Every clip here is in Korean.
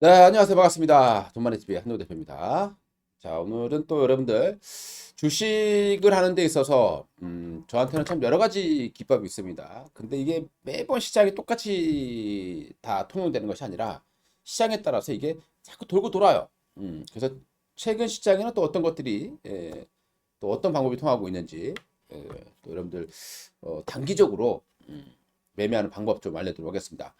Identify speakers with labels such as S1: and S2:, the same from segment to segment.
S1: 네, 안녕하세요. 반갑습니다. 돈마네TV의 한노 대표입니다. 자, 오늘은 또 여러분들 주식을 하는 데 있어서 저한테는 참 여러 가지 기법이 있습니다. 근데 이게 매번 시장이 똑같이 다 통용되는 것이 아니라 시장에 따라서 이게 자꾸 돌고 돌아요. 그래서 최근 시장에는 또 어떤 것들이 또 어떤 방법이 통하고 있는지 또 여러분들 단기적으로 매매하는 방법 좀 알려드리도록 하겠습니다.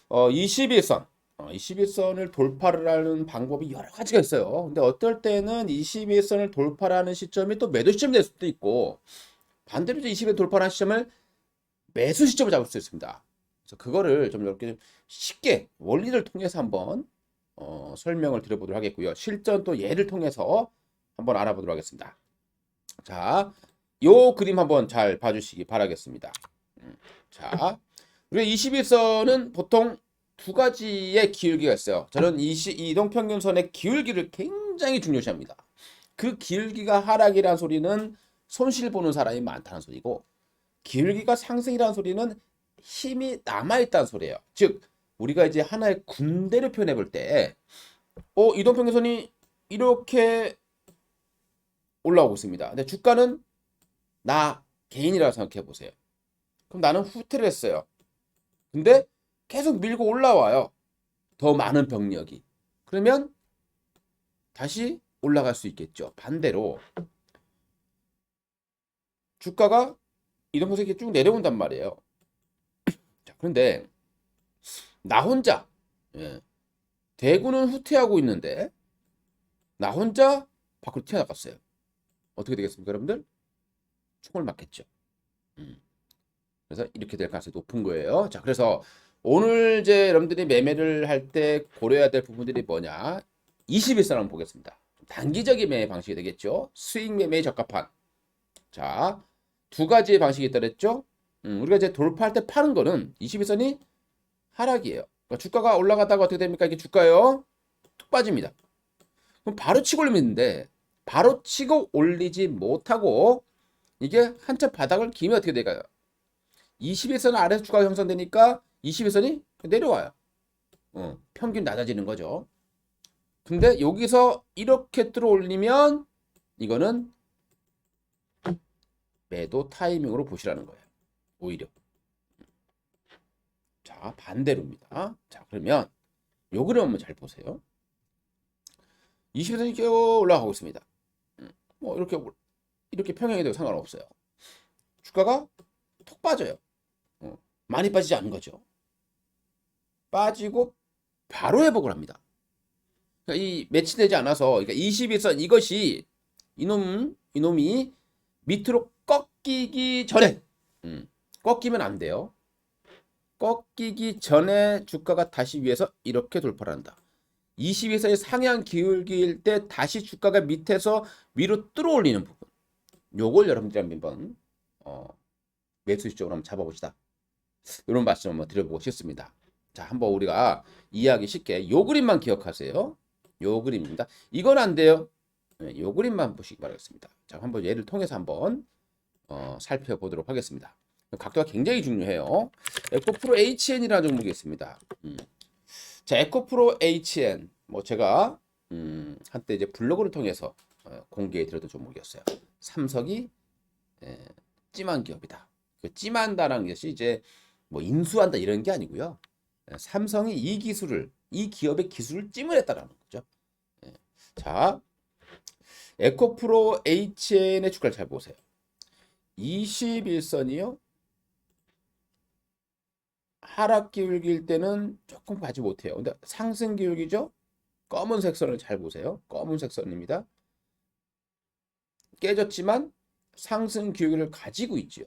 S1: 21선. 21선을 돌파를 하는 방법이 여러 가지가 있어요. 근데 어떨 때는 21선을 돌파하는 시점이 또 매도 시점이 될 수도 있고, 반대로 이제 21선 돌파하는 시점을 매수 시점을 잡을 수 있습니다. 그래서 그거를 좀 이렇게 쉽게 원리를 통해서 한번 설명을 드려보도록 하겠고요. 실전 또 예를 통해서 한번 알아보도록 하겠습니다. 자, 요 그림 한번 잘 봐주시기 바라겠습니다. 자, 우리가 21선은 보통 두 가지의 기울기가 있어요. 저는 이동평균선의 기울기를 굉장히 중요시합니다. 그 기울기가 하락이라는 소리는 손실 보는 사람이 많다는 소리고, 기울기가 상승이라는 소리는 힘이 남아있다는 소리예요. 즉, 우리가 이제 하나의 군대를 표현해 볼 때, 이동평균선이 이렇게 올라오고 있습니다. 근데 주가는 나 개인이라고 생각해 보세요. 그럼 나는 후퇴를 했어요. 근데 계속 밀고 올라와요. 더 많은 병력이. 그러면 다시 올라갈 수 있겠죠. 반대로 주가가 이동평균선이 쭉 내려온단 말이에요. 자, 그런데 나 혼자 대구는 후퇴하고 있는데 나 혼자 밖으로 튀어나갔어요. 어떻게 되겠습니까, 여러분들? 총을 맞겠죠. 음, 그래서 이렇게 될 가능성이 높은 거예요. 자, 그래서 오늘 이제 여러분들이 매매를 할 때 고려해야 될 부분들이 뭐냐? 21선 한번 보겠습니다. 단기적인 매매 방식이 되겠죠. 수익 매매에 적합한. 자, 두 가지의 방식이 있다 그랬죠. 우리가 이제 돌파할 때 파는 거는 21선이 하락이에요. 그러니까 주가가 올라가다가 어떻게 됩니까? 이게 주가요. 툭 빠집니다. 그럼 바로 치고 올리는데 바로 치고 올리지 못하고 이게 한참 바닥을 기면 어떻게 될까요? 21선 아래에서 주가가 형성되니까 21선이 내려와요. 평균 낮아지는 거죠. 근데 여기서 이렇게 들어올리면 이거는 매도 타이밍으로 보시라는 거예요. 오히려. 자, 반대로입니다. 자, 그러면 요 그림 한번 잘 보세요. 20선이 껴 올라가고 있습니다. 뭐 이렇게 평행이 돼도 상관없어요. 주가가 톡 빠져요. 많이 빠지지 않은 거죠. 빠지고 바로 회복을 합니다. 그러니까 이 매치되지 않아서 그러니까 21선 이것이 이놈이 밑으로 꺾이기 전에 꺾이면 안 돼요. 꺾이기 전에 주가가 다시 위에서 이렇게 돌파를 한다. 22선의 상향 기울기일 때 다시 주가가 밑에서 위로 뚫어올리는 부분. 요걸 여러분들이 한번 매수 시점으로 한번 잡아봅시다. 이런 말씀 한번 드려보고 싶습니다. 자, 한번 우리가 이해하기 쉽게 요 그림만 기억하세요. 요 그림입니다. 이건 안 돼요. 요 그림만 보시기 바라겠습니다. 자, 한번 예를 통해서 한번 살펴보도록 하겠습니다. 각도가 굉장히 중요해요. 에코프로 HN이라는 종목이 있습니다. 자, 에코프로 HN 뭐 제가 한때 이제 블로그를 통해서 공개해 드렸던 종목이었어요. 삼성이 찜한 기업이다. 그 찜한다라는 것이 이제 뭐 인수한다 이런 게 아니고요. 삼성이 이 기업의 기술을 찜을 했다라는 거죠. 자, 에코프로 HN의 주가를 잘 보세요. 21선이요. 하락 기울기일 때는 조금 가지 못해요. 근데 상승 기울기죠. 검은색 선을 잘 보세요. 검은색 선입니다. 깨졌지만 상승 기울기를 가지고 있죠.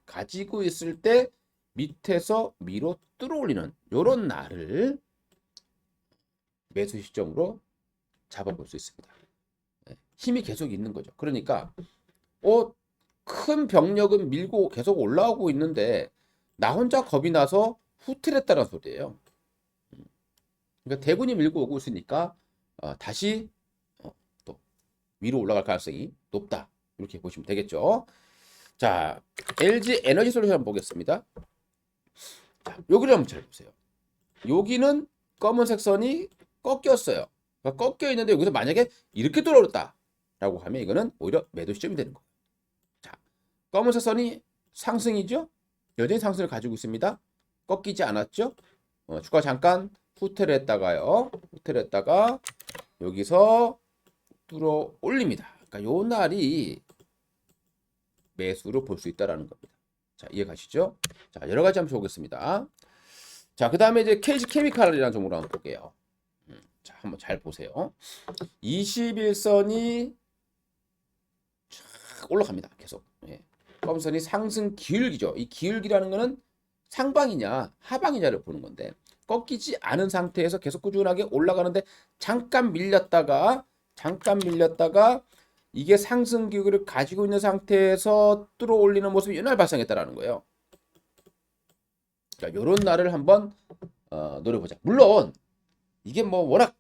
S1: 가지고 있을 때 밑에서 위로 뚫어올리는 이런 날을 매수 시점으로 잡아볼 수 있습니다. 힘이 계속 있는 거죠. 그러니까 큰 병력은 밀고 계속 올라오고 있는데 나 혼자 겁이 나서 후퇴를 했다는 소리예요. 그러니까 대군이 밀고 오고 있으니까 다시 또 위로 올라갈 가능성이 높다. 이렇게 보시면 되겠죠. 자, LG 에너지 솔루션 한번 보겠습니다. 자, 여기를 한번 잘 보세요. 여기는 검은색 선이 꺾였어요. 그러니까 꺾여 있는데 여기서 만약에 이렇게 돌아올었다라고 하면 이거는 오히려 매도 시점이 되는 거예요. 자, 검은색 선이 상승이죠. 여전히 상승을 가지고 있습니다. 꺾이지 않았죠. 주가 잠깐 후퇴를 했다가요. 후퇴를 했다가 여기서 뚫어 올립니다. 그러니까 요 날이 매수로 볼 수 있다라는 겁니다. 자, 이해 가시죠? 자, 여러 가지 한번 보겠습니다. 자, 그 다음에 이제 KG 케미칼이라는 종목을 한번 볼게요. 자, 한번 잘 보세요. 21선이 쫙 올라갑니다. 계속. 예. 검선이 상승 기울기죠. 이 기울기라는 거는 상방이냐 하방이냐를 보는 건데 꺾이지 않은 상태에서 계속 꾸준하게 올라가는데 잠깐 밀렸다가 이게 상승 기울기를 가지고 있는 상태에서 뚫어 올리는 모습이 이날 발생했다라는 거예요. 자, 요런 날을 한번 노려보자. 물론 이게 뭐 워낙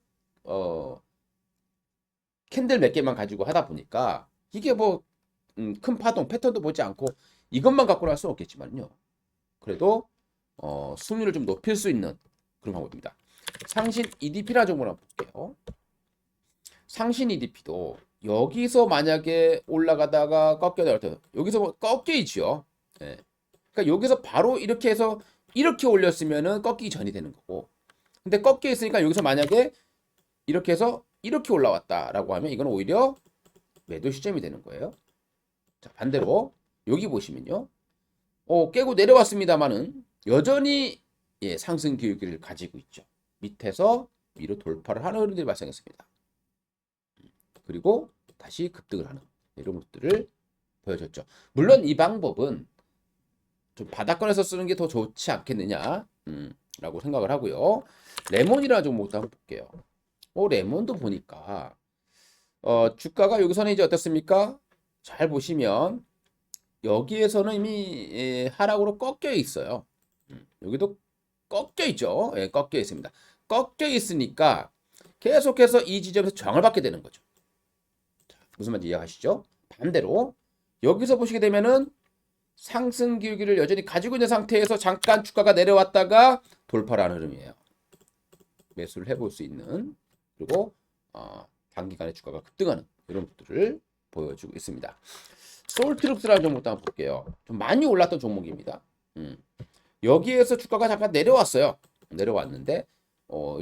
S1: 캔들 몇 개만 가지고 하다 보니까 이게 뭐 큰 파동 패턴도 보지 않고 이것만 갖고는 할 수는 없겠지만요. 그래도 승률을 좀 높일 수 있는 그런 방법입니다. 상신 EDP라는 종목을 한번 볼게요. 상신 EDP도 여기서 만약에 올라가다가 꺾여 나올 때 여기서 뭐 꺾여 있죠. 네. 그러니까 여기서 바로 이렇게 해서 이렇게 올렸으면은 꺾이기 전이 되는 거고. 근데 꺾여 있으니까 여기서 만약에 이렇게 해서 이렇게 올라왔다라고 하면 이건 오히려 매도 시점이 되는 거예요. 자, 반대로 여기 보시면요. 깨고 내려왔습니다만은 여전히 상승 기울기를 가지고 있죠. 밑에서 위로 돌파를 하는 흐름들이 발생했습니다. 그리고 다시 급등을 하는 이런 것들을 보여줬죠. 물론 이 방법은 좀 바닥권에서 쓰는 게 더 좋지 않겠느냐 라고 생각을 하고요. 레몬이라는 종목도 한번 볼게요. 레몬도 보니까 주가가 여기서는 이제 어떻습니까? 잘 보시면 여기에서는 이미 하락으로 꺾여 있어요. 여기도 꺾여 있죠. 꺾여 있습니다. 꺾여 있으니까 계속해서 이 지점에서 저항을 받게 되는 거죠. 자, 무슨 말인지 이해하시죠? 반대로 여기서 보시게 되면은 상승 기울기를 여전히 가지고 있는 상태에서 잠깐 주가가 내려왔다가 돌파를 하는 흐름이에요. 매수를 해볼 수 있는 그리고 단기간에 주가가 급등하는 이런 것들을 보여주고 있습니다. 솔트룩스라는 종목도 한번 볼게요. 좀 많이 올랐던 종목입니다. 여기에서 주가가 잠깐 내려왔어요. 내려왔는데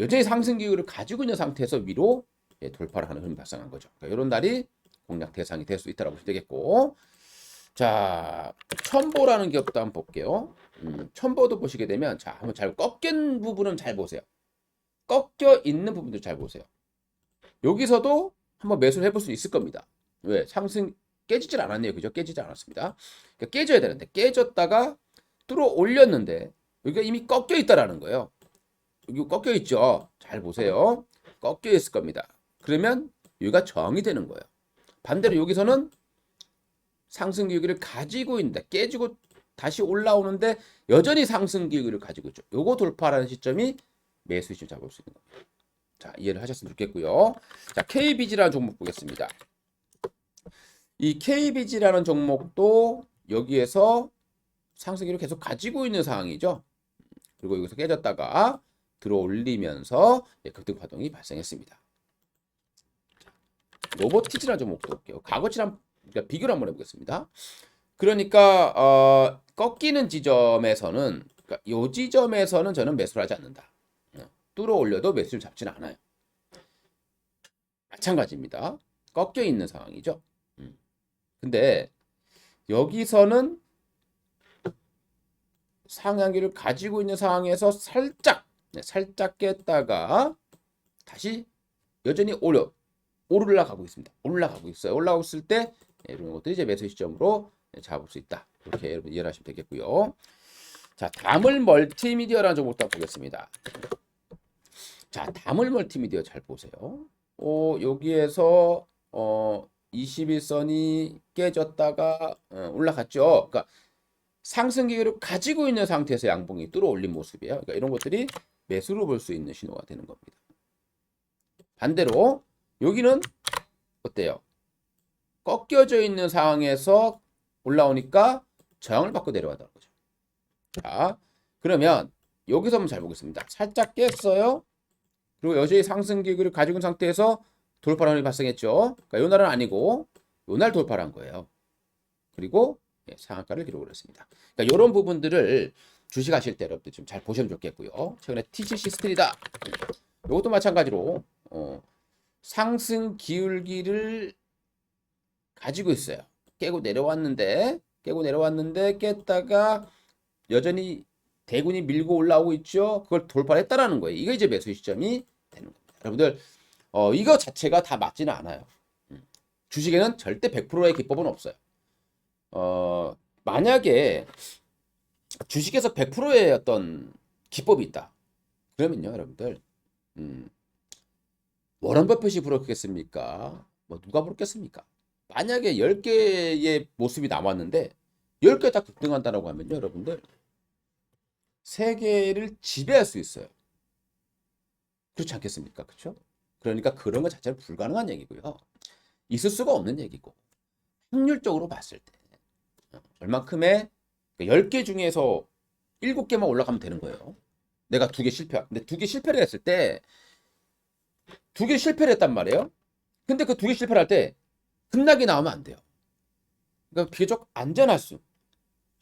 S1: 여전히 상승 기울기를 가지고 있는 상태에서 위로 돌파를 하는 흐름이 발생한 거죠. 그러니까 이런 날이 공략 대상이 될 수 있다고 보시면 되겠고, 자, 첨보라는 기업도 한번 볼게요. 첨보도 보시게 되면 자, 한번 잘 꺾인 부분은 잘 보세요. 꺾여 있는 부분들 잘 보세요. 여기서도 한번 매수를 해볼 수 있을 겁니다. 왜? 상승 깨지질 않았네요. 그죠? 깨지지 않았습니다. 그러니까 깨져야 되는데 깨졌다가 뚫어 올렸는데 여기가 이미 꺾여 있다라는 거예요. 여기 꺾여 있죠. 잘 보세요. 꺾여 있을 겁니다. 그러면 여기가 저항이 되는 거예요. 반대로 여기서는 상승 기울기를 가지고 있는데 깨지고 다시 올라오는데 여전히 상승 기울기를 가지고 있죠. 요거 돌파하는 시점이 매수 시점 잡을 수 있는 겁니다. 자, 이해를 하셨으면 좋겠고요. 자, KBG라는 종목 보겠습니다. 이 KBG라는 종목도 여기에서 상승기를 계속 가지고 있는 상황이죠. 그리고 여기서 깨졌다가 들어 올리면서 급등 파동이 발생했습니다. 로보티즈라는 종목도 볼게요. 과거치랑 그러니까 비교를 한번 해보겠습니다. 그러니까 꺾이는 지점에서는 그러니까 이 지점에서는 저는 매수를 하지 않는다. 뚫어 올려도 매수를 잡지는 않아요. 마찬가지입니다. 꺾여 있는 상황이죠. 근데 여기서는 상향기를 가지고 있는 상황에서 살짝 깼다가 다시 여전히 올라가고 있습니다. 올라가고 있어요. 올라가고 있을 때 이런 것들이 이제 매수 시점으로 잡을 수 있다. 이렇게 여러분 이해를 하시면 되겠고요. 자, 다물 멀티미디어라는 종목도 보겠습니다. 자, 다물 멀티미디어 잘 보세요. 여기에서 21선이 깨졌다가 올라갔죠. 그러니까 상승 기회를 가지고 있는 상태에서 양봉이 뚫어 올린 모습이에요. 그러니까 이런 것들이 매수로 볼 수 있는 신호가 되는 겁니다. 반대로 여기는 어때요? 꺾여져 있는 상황에서 올라오니까 저항을 받고 내려가다는 거죠. 자, 그러면 여기서 한번 잘 보겠습니다. 살짝 깼어요. 그리고 여전히 상승 기회를 가지고 있는 상태에서 돌파란이 발생했죠. 그러니까 요 날은 아니고 요 날 돌파를 한 거예요. 그리고 상한가를 기록을 했습니다. 그러니까 이런 부분들을 주식하실 때 여러분들 좀 잘 보시면 좋겠고요. 최근에 TGC 스틸이다. 이것도 마찬가지로 상승 기울기를 가지고 있어요. 깨고 내려왔는데 깼다가 여전히 대군이 밀고 올라오고 있죠. 그걸 돌파했다라는 거예요. 이게 이제 매수 시점이 되는 겁니다. 여러분들 이거 자체가 다 맞지는 않아요. 주식에는 절대 100%의 기법은 없어요. 만약에 주식에서 100%의 어떤 기법이 있다. 그러면요, 여러분들, 워런 버핏이 부럽겠습니까? 뭐 누가 부럽겠습니까? 만약에 10개의 모습이 남았는데 10개 다 급등한다라고 하면요, 여러분들, 3개를 지배할 수 있어요. 그렇지 않겠습니까? 그렇죠? 그러니까 그런 것 자체는 불가능한 얘기고요. 있을 수가 없는 얘기고, 확률적으로 봤을 때 얼만큼의 10개 중에서 7개만 올라가면 되는 거예요. 내가 2개 실패. 근데 2개 실패를 했을 때 2개 실패를 했단 말이에요. 근데 그 2개 실패를 할 때 급락이 나오면 안 돼요. 그러니까 비교적 안전할 수.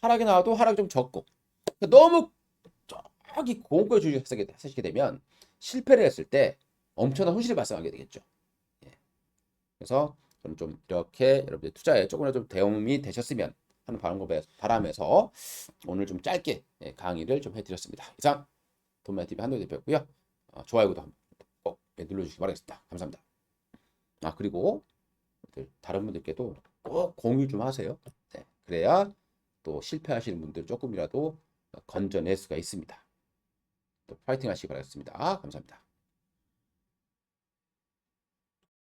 S1: 하락이 나와도 하락이 좀 적고. 그러니까 너무 저기 고공가 주식 하시게 되면 실패를 했을 때 엄청난 손실이 발생하게 되겠죠. 예. 그래서 저는 좀 이렇게 여러분들 투자에 조금이라도 좀 도움이 되셨으면 하는 바람에서 오늘 좀 짧게 강의를 좀 해드렸습니다. 이상 돈마이TV 한도희 대표였고요. 좋아요, 구독 꼭 눌러주시기 바라겠습니다. 감사합니다. 그리고 다른 분들께도 꼭 공유 좀 하세요. 네, 그래야 또 실패하시는 분들 조금이라도 건져낼 수가 있습니다. 또 파이팅 하시기 바라겠습니다. 감사합니다.